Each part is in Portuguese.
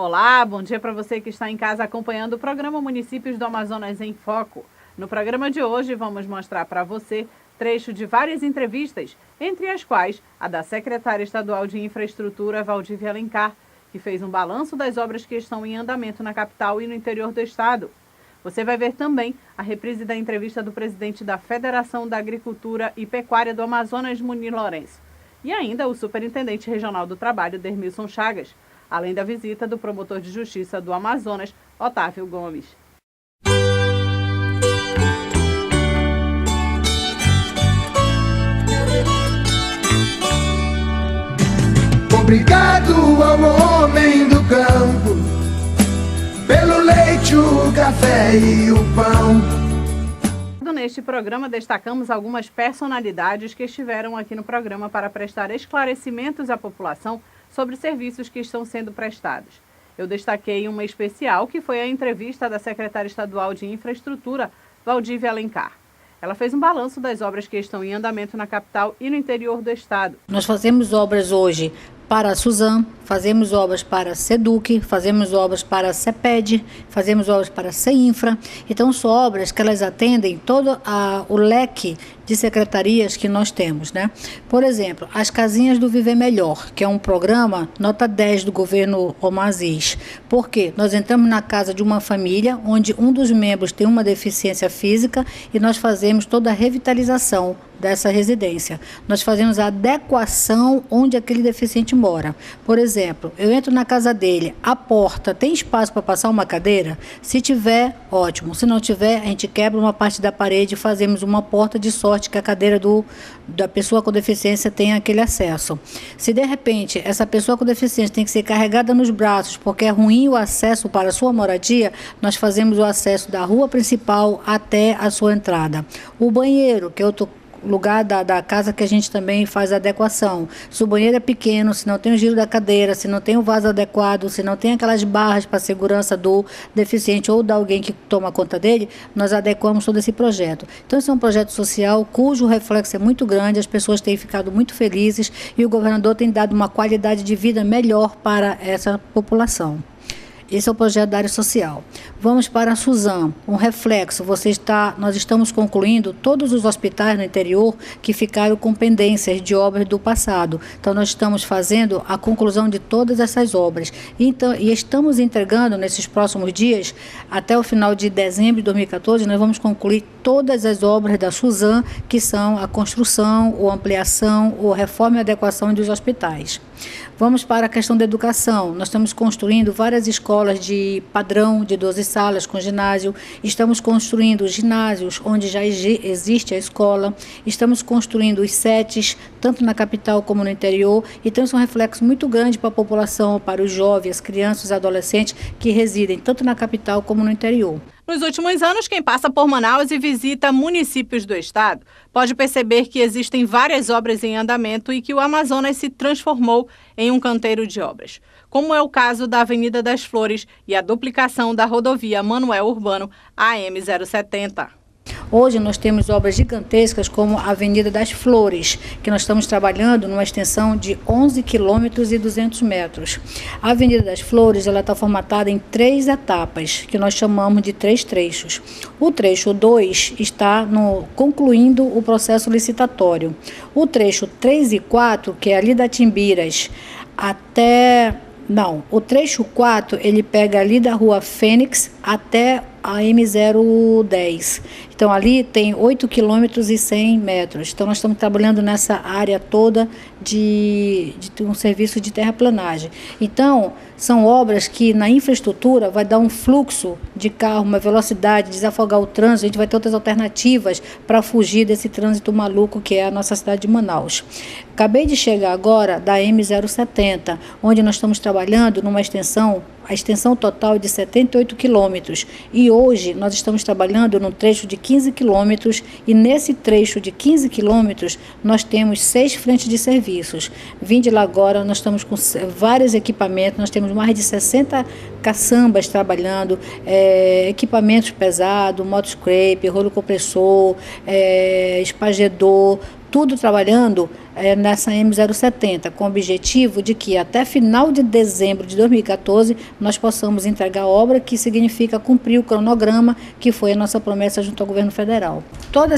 Olá, bom dia para você que está em casa acompanhando o programa Municípios do Amazonas em Foco. No programa de hoje vamos mostrar para você trecho de várias entrevistas, entre as quais a da secretária estadual de Infraestrutura, Valdívia Alencar, que fez um balanço das obras que estão em andamento na capital e no interior do estado. Você vai ver também a reprise da entrevista do presidente da Federação da Agricultura e Pecuária do Amazonas, Munir Lourenço, e ainda o superintendente regional do trabalho, Dermilson Chagas, além da visita do promotor de justiça do Amazonas, Otávio Gomes. Obrigado ao homem do campo, pelo leite, o café e o pão. Neste programa destacamos algumas personalidades que estiveram aqui no programa para prestar esclarecimentos à população sobre serviços que estão sendo prestados. Eu destaquei uma especial que foi a entrevista da secretária estadual de Infraestrutura, Valdívia Alencar. Ela fez um balanço das obras que estão em andamento na capital e no interior do estado. Nós fazemos obras hoje para a Suzam, fazemos obras para a SEDUC, fazemos obras para a CEPED, fazemos obras para a CEINFRA. Então, são obras que elas atendem todo o leque de secretarias que nós temos, né? Por exemplo, as Casinhas do Viver Melhor, que é um programa nota 10 do governo Omar Aziz. Por quê? Nós entramos na casa de uma família onde um dos membros tem uma deficiência física e nós fazemos toda a revitalização dessa residência. Nós fazemos a adequação onde aquele deficiente mora. Por exemplo, eu entro na casa dele, a porta tem espaço para passar uma cadeira? Se tiver, ótimo. Se não tiver, a gente quebra uma parte da parede e fazemos uma porta de sorte que a cadeira da pessoa com deficiência tenha aquele acesso. Se de repente essa pessoa com deficiência tem que ser carregada nos braços porque é ruim o acesso para a sua moradia, nós fazemos o acesso da rua principal até a sua entrada. O banheiro, que é outro lugar da casa que a gente também faz a adequação. Se o banheiro é pequeno, se não tem o giro da cadeira, se não tem o vaso adequado, se não tem aquelas barras para segurança do deficiente ou de alguém que toma conta dele, nós adequamos todo esse projeto. Então, esse é um projeto social cujo reflexo é muito grande, as pessoas têm ficado muito felizes e o governador tem dado uma qualidade de vida melhor para essa população. Esse é o projeto da área social. Vamos para a Suzam, um reflexo. Nós estamos concluindo todos os hospitais no interior que ficaram com pendências de obras do passado. Então, nós estamos fazendo a conclusão de todas essas obras. E estamos entregando, nesses próximos dias, até o final de dezembro de 2014, nós vamos concluir todas as obras da Suzam, que são a construção, ou ampliação, ou reforma e adequação dos hospitais. Vamos para a questão da educação. Nós estamos construindo várias escolas de padrão, de 12 salas com ginásio. Estamos construindo ginásios onde já existe a escola. Estamos construindo os SETs, tanto na capital como no interior. Então, isso é um reflexo muito grande para a população, para os jovens, as crianças, os adolescentes que residem tanto na capital como no interior. Nos últimos anos, quem passa por Manaus e visita municípios do estado pode perceber que existem várias obras em andamento e que o Amazonas se transformou em um canteiro de obras, como é o caso da Avenida das Flores e a duplicação da rodovia Manoel Urbano AM070. Hoje nós temos obras gigantescas como a Avenida das Flores, que nós estamos trabalhando numa extensão de 11 quilômetros e 200 metros. A Avenida das Flores está formatada em 3 etapas, que nós chamamos de 3 trechos. O trecho 2 está concluindo o processo licitatório. O trecho 3 e 4, que é ali da Timbiras o trecho 4, ele pega ali da Rua Fênix até a M010. Então, ali tem 8 quilômetros e 100 metros. Então, nós estamos trabalhando nessa área toda de um serviço de terraplanagem. Então, são obras que na infraestrutura vai dar um fluxo de carro, uma velocidade, desafogar o trânsito. A gente vai ter outras alternativas para fugir desse trânsito maluco que é a nossa cidade de Manaus. Acabei de chegar agora da M070, onde nós estamos trabalhando numa extensão a extensão total é de 78 quilômetros e hoje nós estamos trabalhando num trecho de 15 quilômetros e nesse trecho de 15 quilômetros nós temos 6 frentes de serviços. Vim de lá agora, nós estamos com vários equipamentos, nós temos mais de 60 caçambas trabalhando, equipamentos pesados, motoscrape, rolo compressor, espagedor, tudo trabalhando nessa M070, com o objetivo de que até final de dezembro de 2014 nós possamos entregar a obra, que significa cumprir o cronograma que foi a nossa promessa junto ao governo federal. Toda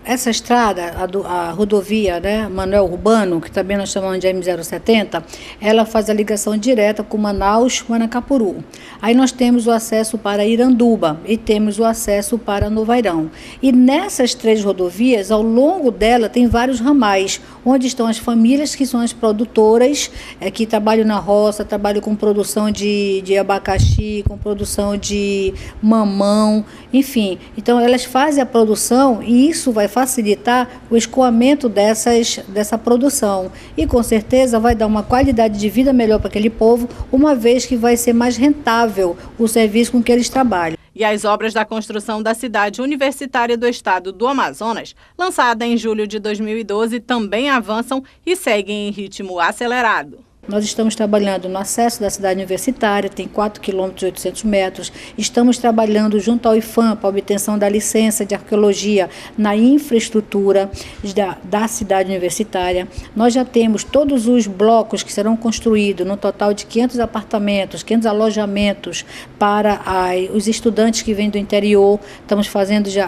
essa estrada, a rodovia, né, Manoel Urbano, que também nós chamamos de M070, ela faz a ligação direta com Manaus, Manacapuru. Aí nós temos o acesso para Iranduba e temos o acesso para Novairão. E nessas 3 rodovias, ao longo dela, tem vários ramais, onde estão as famílias que são as produtoras, que trabalham na roça, trabalham com produção de abacaxi, com produção de mamão, enfim. Então, elas fazem a produção e isso vai facilitar o escoamento dessa produção. E, com certeza, vai dar uma qualidade de vida melhor para aquele povo, uma vez que vai ser mais rentável o serviço com que eles trabalham. E as obras da construção da cidade universitária do estado do Amazonas, lançada em julho de 2012, também avançam e seguem em ritmo acelerado. Nós estamos trabalhando no acesso da cidade universitária, tem 4 km e 800 metros. Estamos trabalhando junto ao IFAM para a obtenção da licença de arqueologia na infraestrutura da cidade universitária. Nós já temos todos os blocos que serão construídos, no total de 500 apartamentos, 500 alojamentos para os estudantes que vêm do interior.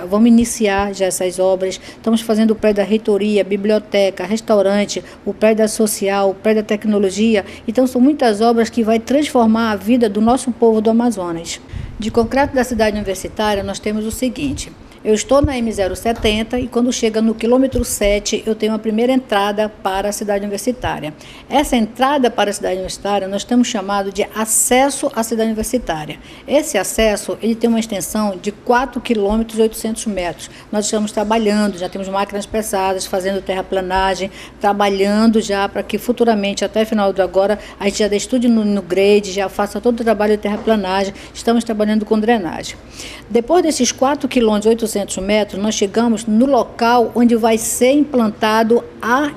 Vamos iniciar já essas obras. Estamos fazendo o prédio da reitoria, biblioteca, restaurante, o prédio da social, o prédio da tecnologia. Então, são muitas obras que vai transformar a vida do nosso povo do Amazonas. De concreto da cidade universitária, nós temos o seguinte: eu estou na M070 e quando chega no quilômetro 7, eu tenho a primeira entrada para a cidade universitária. Essa entrada para a cidade universitária nós temos chamado de acesso à cidade universitária. Esse acesso ele tem uma extensão de 4 km e 800 metros. Nós estamos trabalhando, já temos máquinas pesadas, fazendo terraplanagem, trabalhando já para que futuramente, até final do agora, a gente já estude no grade, já faça todo o trabalho de terraplanagem. Estamos trabalhando com drenagem. Depois desses 4 km e 800 metros, nós chegamos no local onde vai ser implantada a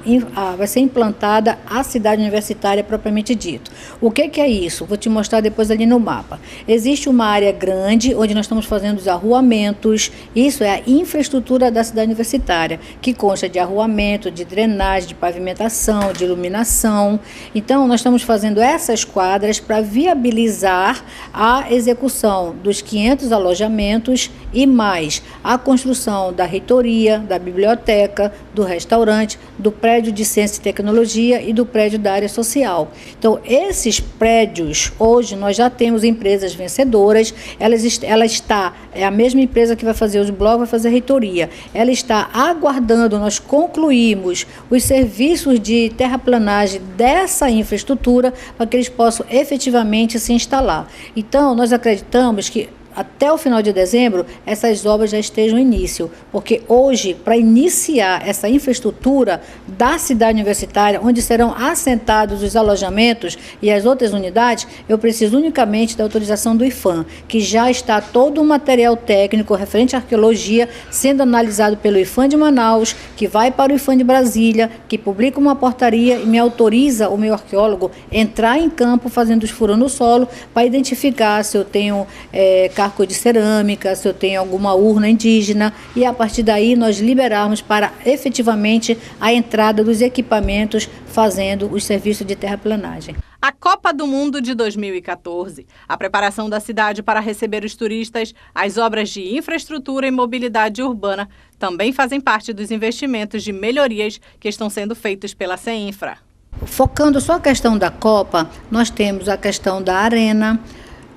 cidade universitária propriamente dito. O que é isso? Vou te mostrar depois ali no mapa. Existe uma área grande onde nós estamos fazendo os arruamentos. Isso é a infraestrutura da cidade universitária, que consta de arruamento, de drenagem, de pavimentação, de iluminação. Então, nós estamos fazendo essas quadras para viabilizar a execução dos 500 alojamentos e mais a construção da reitoria, da biblioteca, do restaurante, do prédio de ciência e tecnologia e do prédio da área social. Então, esses prédios, hoje nós já temos empresas vencedoras, é a mesma empresa que vai fazer os blocos, vai fazer a reitoria. Ela está aguardando, nós concluímos os serviços de terraplanagem dessa infraestrutura para que eles possam efetivamente se instalar. Então, nós acreditamos que até o final de dezembro, essas obras já estejam em início, porque hoje, para iniciar essa infraestrutura da cidade universitária, onde serão assentados os alojamentos e as outras unidades, eu preciso unicamente da autorização do IFAM, que já está todo o material técnico referente à arqueologia sendo analisado pelo IFAM de Manaus, que vai para o IFAM de Brasília, que publica uma portaria e me autoriza o meu arqueólogo entrar em campo fazendo os furos no solo para identificar se eu tenho carco de cerâmica, se eu tenho alguma urna indígena, e a partir daí nós liberarmos para efetivamente a entrada dos equipamentos fazendo os serviços de terraplanagem. A Copa do Mundo de 2014, a preparação da cidade para receber os turistas, as obras de infraestrutura e mobilidade urbana também fazem parte dos investimentos de melhorias que estão sendo feitos pela CEINFRA. Focando só a questão da Copa, nós temos a questão da arena,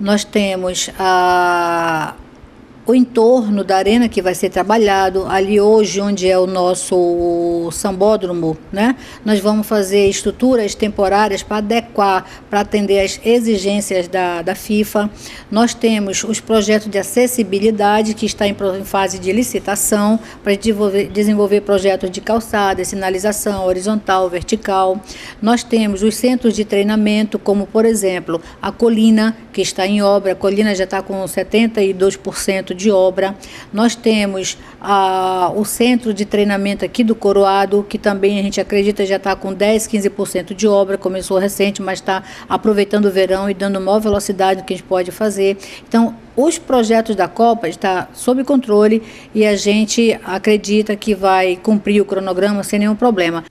nós temos o entorno da arena que vai ser trabalhado ali hoje, onde é o nosso sambódromo, né? Nós vamos fazer estruturas temporárias para adequar, para atender às exigências da FIFA. Nós temos os projetos de acessibilidade que está em fase de licitação para desenvolver projetos de calçada, sinalização horizontal, vertical. Nós temos os centros de treinamento, como por exemplo a Colina, que está em obra. A Colina já está com 72% de obra. Nós temos o centro de treinamento aqui do Coroado, que também a gente acredita já está com 10, 15% de obra, começou recente, mas está aproveitando o verão e dando maior velocidade do que a gente pode fazer. Então, os projetos da Copa estão sob controle e a gente acredita que vai cumprir o cronograma sem nenhum problema.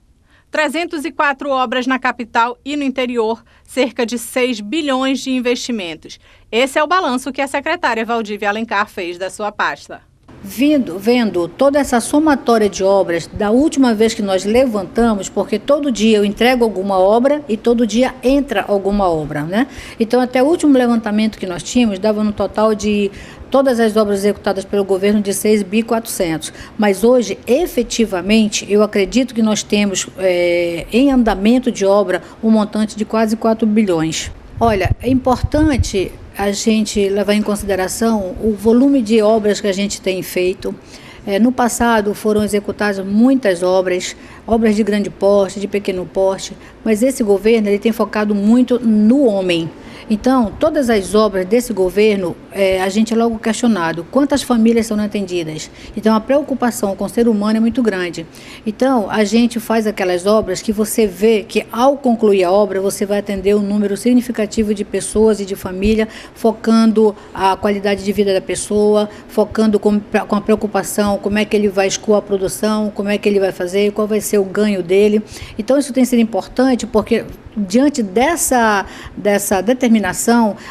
304 obras na capital e no interior, cerca de 6 bilhões de investimentos. Esse é o balanço que a secretária Valdívia Alencar fez da sua pasta. Vendo toda essa somatória de obras, da última vez que nós levantamos, porque todo dia eu entrego alguma obra e todo dia entra alguma obra, né? Então, até o último levantamento que nós tínhamos, dava no total de todas as obras executadas pelo governo de 6.400. Mas hoje, efetivamente, eu acredito que nós temos em andamento de obra um montante de quase 4 bilhões. Olha, é importante a gente levar em consideração o volume de obras que a gente tem feito. No passado foram executadas muitas obras de grande porte, de pequeno porte, mas esse governo ele tem focado muito no homem. Então, todas as obras desse governo, a gente é logo questionado. Quantas famílias são atendidas? Então, a preocupação com o ser humano é muito grande. Então, a gente faz aquelas obras que você vê que, ao concluir a obra, você vai atender um número significativo de pessoas e de família, focando a qualidade de vida da pessoa, focando com a preocupação, como é que ele vai escoar a produção, como é que ele vai fazer, qual vai ser o ganho dele. Então, isso tem sido importante porque, diante dessa determinação,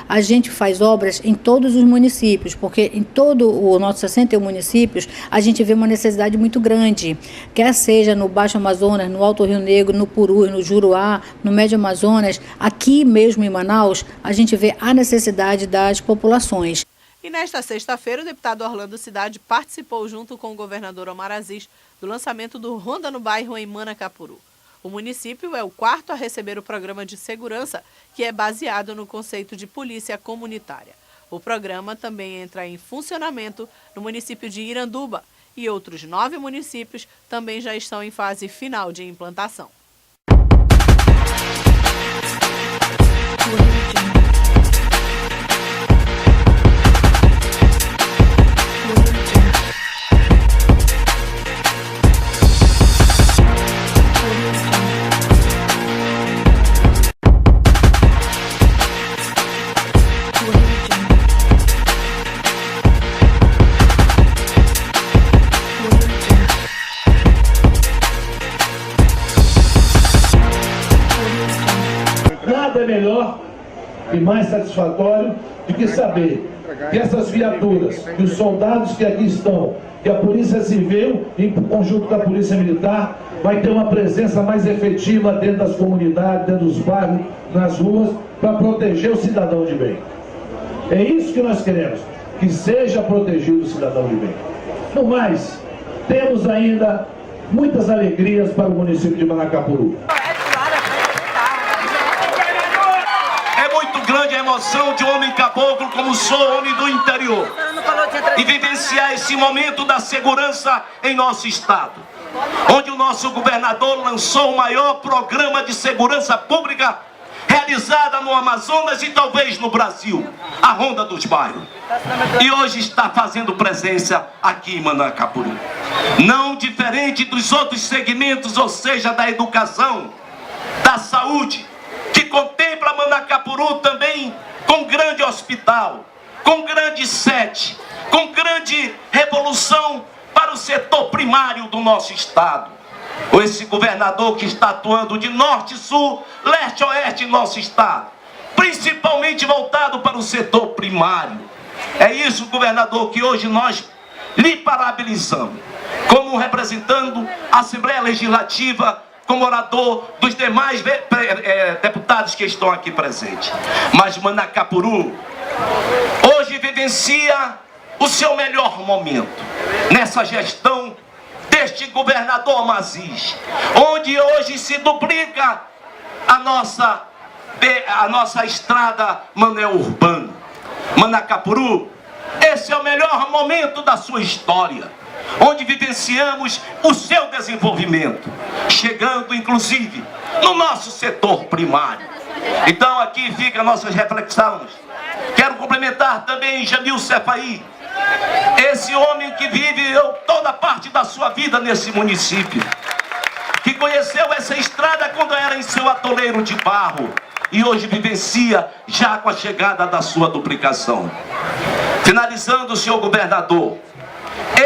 a gente faz obras em todos os municípios, porque em todo o nossos 61 municípios, a gente vê uma necessidade muito grande, quer seja no Baixo Amazonas, no Alto Rio Negro, no Purus, no Juruá, no Médio Amazonas, aqui mesmo em Manaus, a gente vê a necessidade das populações. E nesta sexta-feira, o deputado Orlando Cidade participou junto com o governador Omar Aziz do lançamento do Ronda no Bairro em Manacapuru. O município é o quarto a receber o programa de segurança, que é baseado no conceito de polícia comunitária. O programa também entra em funcionamento no município de Iranduba e outros 9 municípios também já estão em fase final de implantação. Nada é melhor e mais satisfatório do que saber que essas viaturas, que os soldados que aqui estão, que a Polícia Civil, em conjunto com a Polícia Militar, vai ter uma presença mais efetiva dentro das comunidades, dentro dos bairros, nas ruas, para proteger o cidadão de bem. É isso que nós queremos, que seja protegido o cidadão de bem. No mais, temos ainda muitas alegrias para o município de Manacapuru. Grande emoção de um homem caboclo como sou, homem do interior, e vivenciar esse momento da segurança em nosso estado, onde o nosso governador lançou o maior programa de segurança pública realizada no Amazonas e talvez no Brasil, a Ronda dos Bairros, e hoje está fazendo presença aqui em Manacapuru. Não diferente dos outros segmentos, ou seja, da educação, da saúde, que contempla Manacapuru também com grande hospital, com grande sede, com grande revolução para o setor primário do nosso estado. Esse governador que está atuando de norte, sul, leste, oeste em nosso estado, principalmente voltado para o setor primário. É isso, governador, que hoje nós lhe parabenizamos, como representando a Assembleia Legislativa, como orador dos demais deputados que estão aqui presentes. Mas Manacapuru hoje vivencia o seu melhor momento nessa gestão deste governador Aziz, onde hoje se duplica a nossa estrada Manel Urbano. Manacapuru, esse é o melhor momento da sua história, onde vivenciamos o seu desenvolvimento, chegando inclusive no nosso setor primário. Então aqui fica nossas reflexões. Quero cumprimentar também Jamil Cefaí, esse homem que vive toda parte da sua vida nesse município, que conheceu essa estrada quando era em seu atoleiro de barro e hoje vivencia já com a chegada da sua duplicação. Finalizando, senhor governador,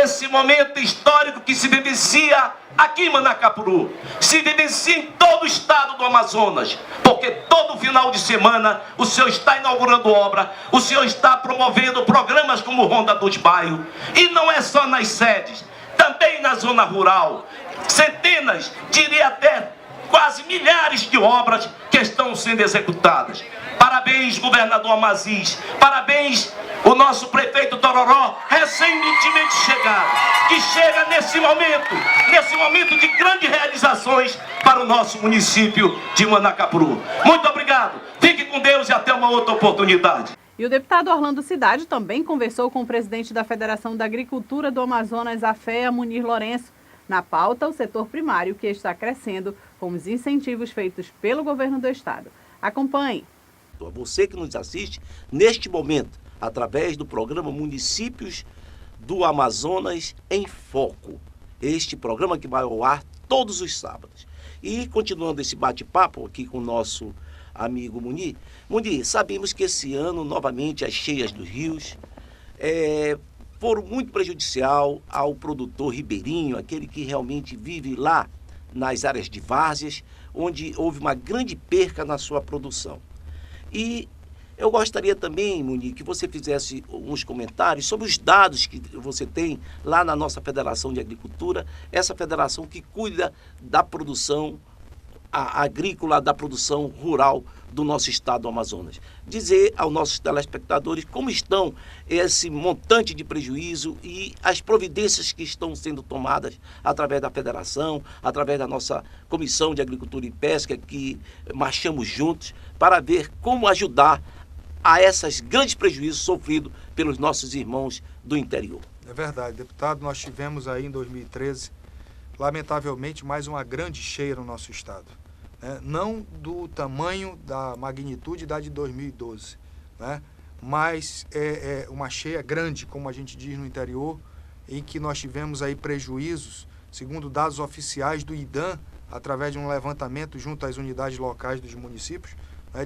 esse momento histórico que se vivencia aqui em Manacapuru, se vivencia em todo o estado do Amazonas, porque todo final de semana o senhor está inaugurando obra, o senhor está promovendo programas como Ronda dos Bairros, e não é só nas sedes, também na zona rural, centenas, diria até quase milhares de obras que estão sendo executadas. Parabéns, governador Amaziz, parabéns o nosso prefeito Tororó, recentemente chegado, que chega nesse momento de grandes realizações para o nosso município de Manacapuru. Muito obrigado, fique com Deus e até uma outra oportunidade. E o deputado Orlando Cidade também conversou com o presidente da Federação da Agricultura do Amazonas, AFEA, Munir Lourenço. Na pauta, o setor primário, que está crescendo com os incentivos feitos pelo governo do estado. Acompanhe. Você que nos assiste neste momento, através do programa Municípios do Amazonas em Foco. Este programa que vai ao ar todos os sábados. E continuando esse bate-papo aqui com o nosso amigo Munir. Munir, sabemos que esse ano, novamente, as cheias dos rios foram muito prejudicial ao produtor ribeirinho, aquele que realmente vive lá nas áreas de várzeas, onde houve uma grande perca na sua produção. E eu gostaria também, Munir, que você fizesse uns comentários sobre os dados que você tem lá na nossa Federação de Agricultura, essa federação que cuida da produção agrícola, da produção rural do nosso estado do Amazonas. Dizer aos nossos telespectadores como estão esse montante de prejuízo e as providências que estão sendo tomadas através da federação, através da nossa Comissão de Agricultura e Pesca, que marchamos juntos para ver como ajudar a esses grandes prejuízos sofridos pelos nossos irmãos do interior. É verdade, deputado, nós tivemos aí em 2013, lamentavelmente, mais uma grande cheia no nosso estado. Não do tamanho, da magnitude da de 2012, né? Mas é uma cheia grande, como a gente diz no interior, em que nós tivemos aí prejuízos, segundo dados oficiais do IDAM, através de um levantamento junto às unidades locais dos municípios,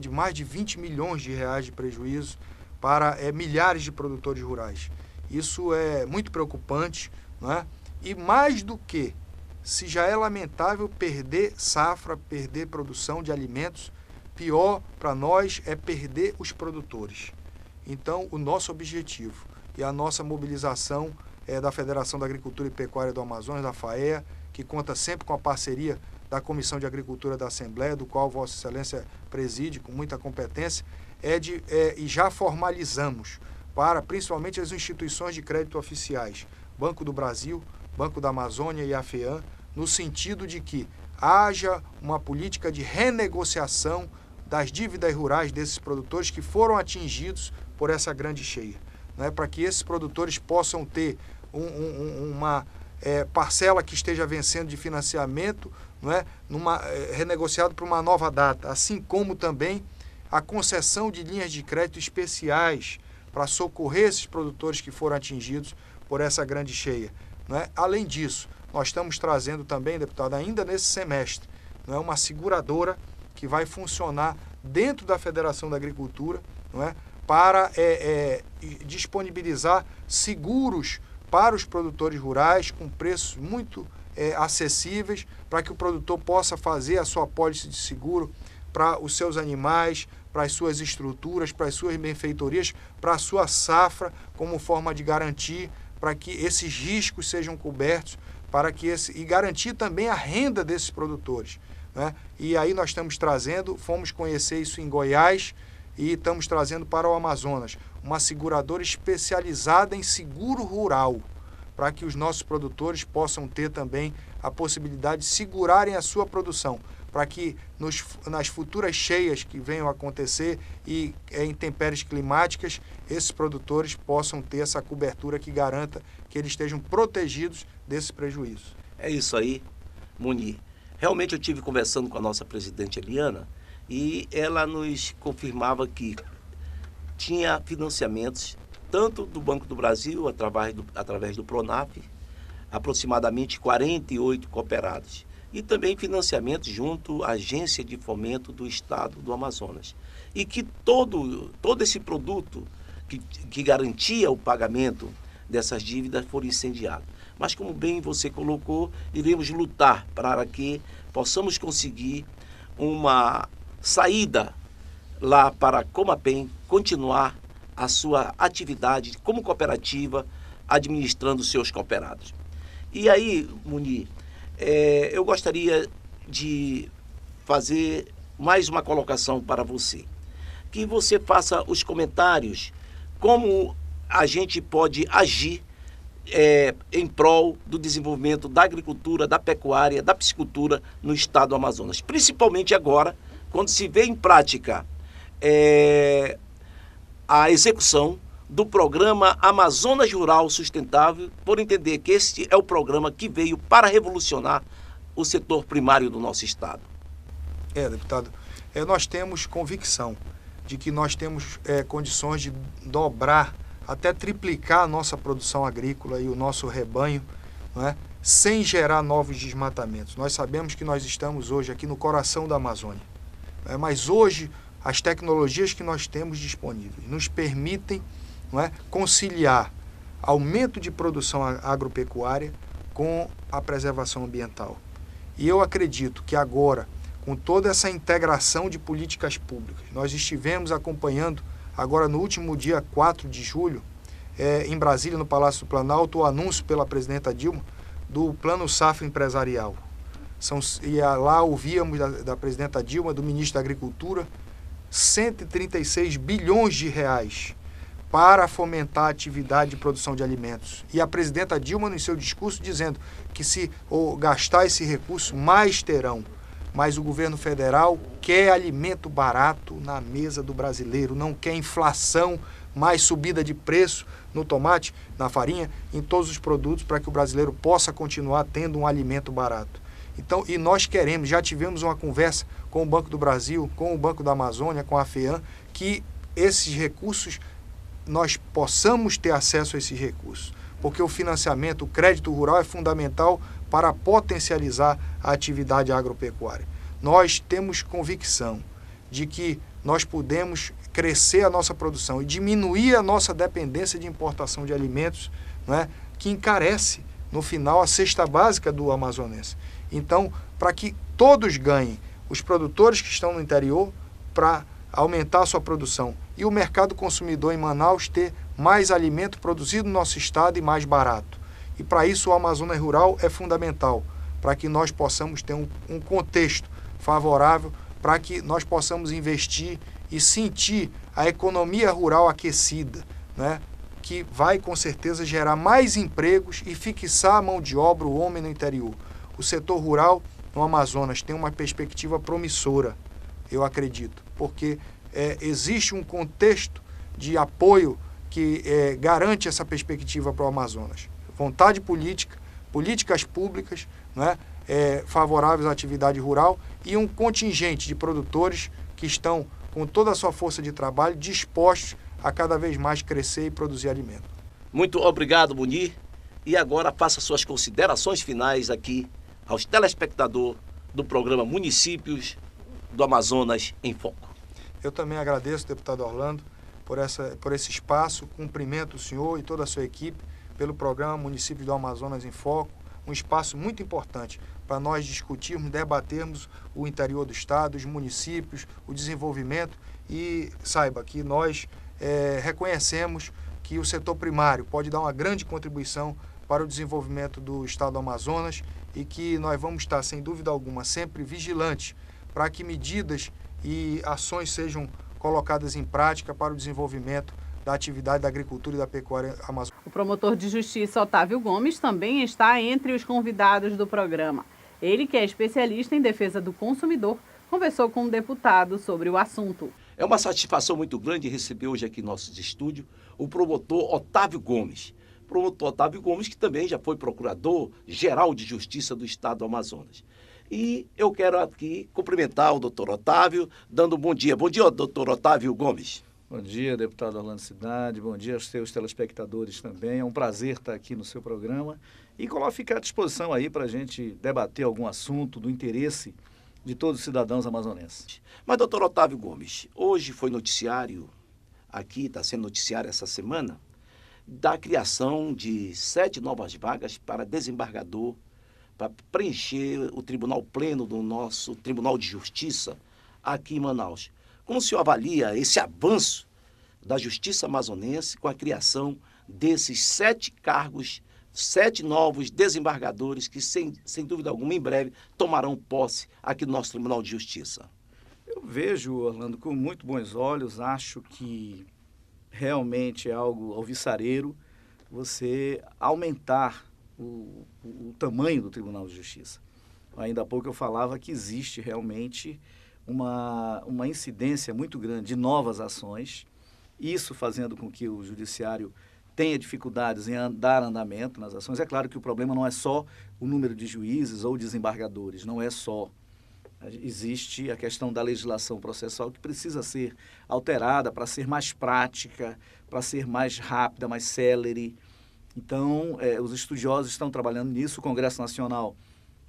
de mais de 20 milhões de reais de prejuízo para milhares de produtores rurais. Isso é muito preocupante, né? E mais do que, se já é lamentável perder safra, perder produção de alimentos, pior para nós é perder os produtores. Então, o nosso objetivo e a nossa mobilização da Federação da Agricultura e Pecuária do Amazonas, da FAEA, que conta sempre com a parceria da Comissão de Agricultura da Assembleia, do qual Vossa Excelência preside com muita competência, e já formalizamos para principalmente as instituições de crédito oficiais, Banco do Brasil, Banco da Amazônia e a FEAM, no sentido de que haja uma política de renegociação das dívidas rurais desses produtores que foram atingidos por essa grande cheia, né? Para que esses produtores possam ter uma parcela que esteja vencendo de financiamento, não é? Renegociado para uma nova data, assim como também a concessão de linhas de crédito especiais para socorrer esses produtores que foram atingidos por essa grande cheia, não é? Além disso, nós estamos trazendo também, deputado, ainda nesse semestre, não é, uma seguradora que vai funcionar dentro da Federação da Agricultura, não é, para disponibilizar seguros para os produtores rurais com preços muito acessíveis, para que o produtor possa fazer a sua apólice de seguro para os seus animais, para as suas estruturas, para as suas benfeitorias, para a sua safra, como forma de garantir para que esses riscos sejam cobertos, e garantir também a renda desses produtores, né? E aí nós estamos trazendo, fomos conhecer isso em Goiás e estamos trazendo para o Amazonas uma seguradora especializada em seguro rural, para que os nossos produtores possam ter também a possibilidade de segurarem a sua produção, para que nas futuras cheias que venham a acontecer e intempéries climáticas, esses produtores possam ter essa cobertura que garanta que eles estejam protegidos desse prejuízo. É isso aí, Munir. Realmente eu estive conversando com a nossa presidente Eliana e ela nos confirmava que tinha financiamentos tanto do Banco do Brasil, através do Pronaf, aproximadamente 48 cooperados, e também financiamentos junto à Agência de Fomento do Estado do Amazonas. E que todo esse produto que garantia o pagamento dessas dívidas foram incendiados. Mas como bem você colocou, iremos lutar para que possamos conseguir uma saída lá para a Comapem continuar a sua atividade como cooperativa, administrando seus cooperados. E aí, Munir, eu gostaria de fazer mais uma colocação para você. Que você faça os comentários como a gente pode agir em prol do desenvolvimento da agricultura, da pecuária, da piscicultura no estado do Amazonas. Principalmente agora, quando se vê em prática a execução do programa Amazonas Rural Sustentável, por entender que este é o programa que veio para revolucionar o setor primário do nosso estado. Deputado, nós temos convicção de que nós temos condições de dobrar, até triplicar a nossa produção agrícola e o nosso rebanho, não é? Sem gerar novos desmatamentos. Nós sabemos que nós estamos hoje aqui no coração da Amazônia, mas hoje as tecnologias que nós temos disponíveis nos permitem, não é, conciliar aumento de produção agropecuária com a preservação ambiental. E eu acredito que agora, com toda essa integração de políticas públicas, nós estivemos acompanhando, agora no último dia 4 de julho, em Brasília, no Palácio do Planalto, o anúncio pela presidenta Dilma do Plano Safra Empresarial. E lá ouvíamos da presidenta Dilma, do ministro da Agricultura, 136 bilhões de reais para fomentar a atividade de produção de alimentos. E a presidenta Dilma, no seu discurso, dizendo que se gastar esse recurso, mais terão. Mas o governo federal quer alimento barato na mesa do brasileiro, não quer inflação, mais subida de preço no tomate, na farinha, em todos os produtos, para que o brasileiro possa continuar tendo um alimento barato. Então, e nós queremos, já tivemos uma conversa com o Banco do Brasil, com o Banco da Amazônia, com a FEAM, que esses recursos, nós possamos ter acesso a esses recursos, porque o financiamento, o crédito rural é fundamental para potencializar a atividade agropecuária. Nós temos convicção de que nós podemos crescer a nossa produção e diminuir a nossa dependência de importação de alimentos, não é, que encarece, no final, a cesta básica do amazonense. Então, para que todos ganhem, os produtores que estão no interior, para aumentar a sua produção, e o mercado consumidor em Manaus ter mais alimento produzido no nosso estado e mais barato. E para isso o Amazonas Rural é fundamental, para que nós possamos ter um contexto favorável, para que nós possamos investir e sentir a economia rural aquecida, né? Que vai com certeza gerar mais empregos e fixar a mão de obra, o homem no interior. O setor rural no Amazonas tem uma perspectiva promissora, eu acredito, porque existe um contexto de apoio que garante essa perspectiva para o Amazonas. Vontade política, políticas públicas, né, favoráveis à atividade rural e um contingente de produtores que estão com toda a sua força de trabalho dispostos a cada vez mais crescer e produzir alimento. Muito obrigado, Munir. E agora faça suas considerações finais aqui aos telespectadores do programa Municípios do Amazonas em Foco. Eu também agradeço, deputado Orlando, por esse espaço, cumprimento o senhor e toda a sua equipe pelo programa Municípios do Amazonas em Foco, um espaço muito importante para nós discutirmos, debatermos o interior do estado, os municípios, o desenvolvimento, e saiba que nós reconhecemos que o setor primário pode dar uma grande contribuição para o desenvolvimento do estado do Amazonas e que nós vamos estar, sem dúvida alguma, sempre vigilantes para que medidas e ações sejam colocadas em prática para o desenvolvimento da atividade da agricultura e da pecuária amazônica. O promotor de justiça Otávio Gomes também está entre os convidados do programa. Ele, que é especialista em defesa do consumidor, conversou com um deputado sobre o assunto. É uma satisfação muito grande receber hoje aqui em nosso estúdio o promotor Otávio Gomes. Promotor Otávio Gomes, que também já foi procurador-geral de justiça do estado do Amazonas. E eu quero aqui cumprimentar o doutor Otávio, dando um bom dia. Bom dia, doutor Otávio Gomes. Bom dia, deputado Orlando Cidade. Bom dia aos seus telespectadores também. É um prazer estar aqui no seu programa e ficar à disposição aí para a gente debater algum assunto do interesse de todos os cidadãos amazonenses. Mas, doutor Otávio Gomes, hoje foi noticiário aqui, está sendo noticiário essa semana, da criação de 7 novas vagas para desembargador, para preencher o tribunal pleno do nosso Tribunal de Justiça aqui em Manaus. Como o senhor avalia esse avanço da Justiça amazonense com a criação desses 7 cargos, 7 novos desembargadores que, sem dúvida alguma, em breve tomarão posse aqui no nosso Tribunal de Justiça? Eu vejo, Orlando, com muito bons olhos. Acho que realmente é algo alvissareiro você aumentar o tamanho do Tribunal de Justiça. Ainda há pouco eu falava que existe realmente uma incidência muito grande de novas ações, isso fazendo com que o Judiciário tenha dificuldades em dar andamento nas ações. É claro que o problema não é só o número de juízes ou desembargadores, não é só. Existe a questão da legislação processual que precisa ser alterada para ser mais prática, para ser mais rápida, mais célere. Então, os estudiosos estão trabalhando nisso. O Congresso Nacional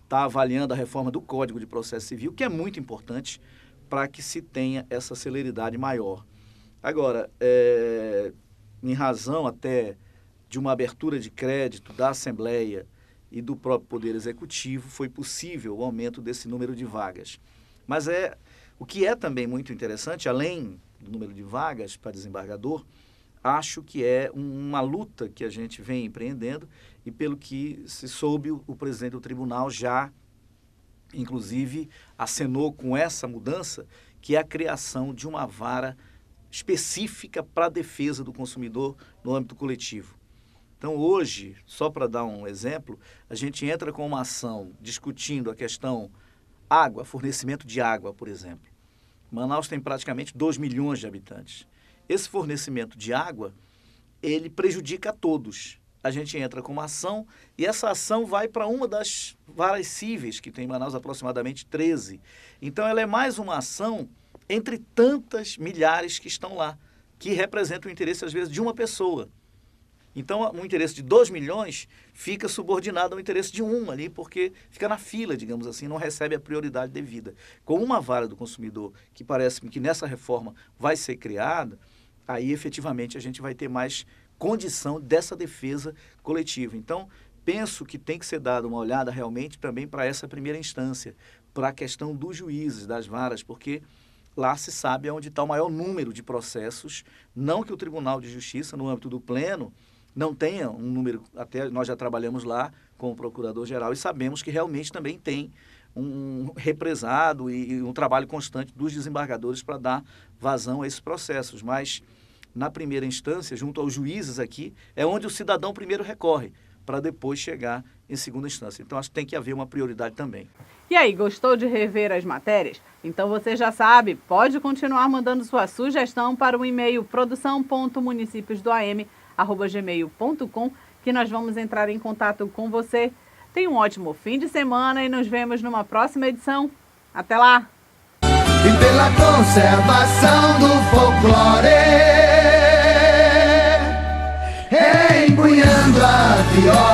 está avaliando a reforma do Código de Processo Civil, que é muito importante para que se tenha essa celeridade maior. Agora, em razão até de uma abertura de crédito da Assembleia e do próprio Poder Executivo, foi possível o aumento desse número de vagas. Mas o que é também muito interessante, além do número de vagas para desembargador, acho que é uma luta que a gente vem empreendendo e, pelo que se soube, o presidente do tribunal já, inclusive, acenou com essa mudança, que é a criação de uma vara específica para a defesa do consumidor no âmbito coletivo. Então, hoje, só para dar um exemplo, a gente entra com uma ação discutindo a questão água, fornecimento de água, por exemplo. Manaus tem praticamente 2 milhões de habitantes. Esse fornecimento de água, ele prejudica a todos. A gente entra com uma ação e essa ação vai para uma das varas cíveis, que tem em Manaus aproximadamente 13. Então, ela é mais uma ação entre tantas milhares que estão lá, que representam o interesse, às vezes, de uma pessoa. Então, o interesse de 2 milhões fica subordinado ao interesse de um ali, porque fica na fila, digamos assim, não recebe a prioridade devida. Com uma vara do consumidor, que parece-me que nessa reforma vai ser criada, aí efetivamente a gente vai ter mais condição dessa defesa coletiva. Então, penso que tem que ser dada uma olhada realmente também para essa primeira instância, para a questão dos juízes, das varas, porque lá se sabe onde está o maior número de processos, não que o Tribunal de Justiça, no âmbito do Pleno, não tenha um número, até nós já trabalhamos lá com o Procurador-Geral e sabemos que realmente também tem um represado e um trabalho constante dos desembargadores para dar vazão a esses processos. Mas, na primeira instância, junto aos juízes aqui, é onde o cidadão primeiro recorre, para depois chegar em segunda instância. Então, acho que tem que haver uma prioridade também. E aí, gostou de rever as matérias? Então você já sabe, pode continuar mandando sua sugestão para o e-mail produção.municipiosdoam@gmail.com, que nós vamos entrar em contato com você. Tenha um ótimo fim de semana e nos vemos numa próxima edição. Até lá! E pela conservação do folclore, empunhando a viola.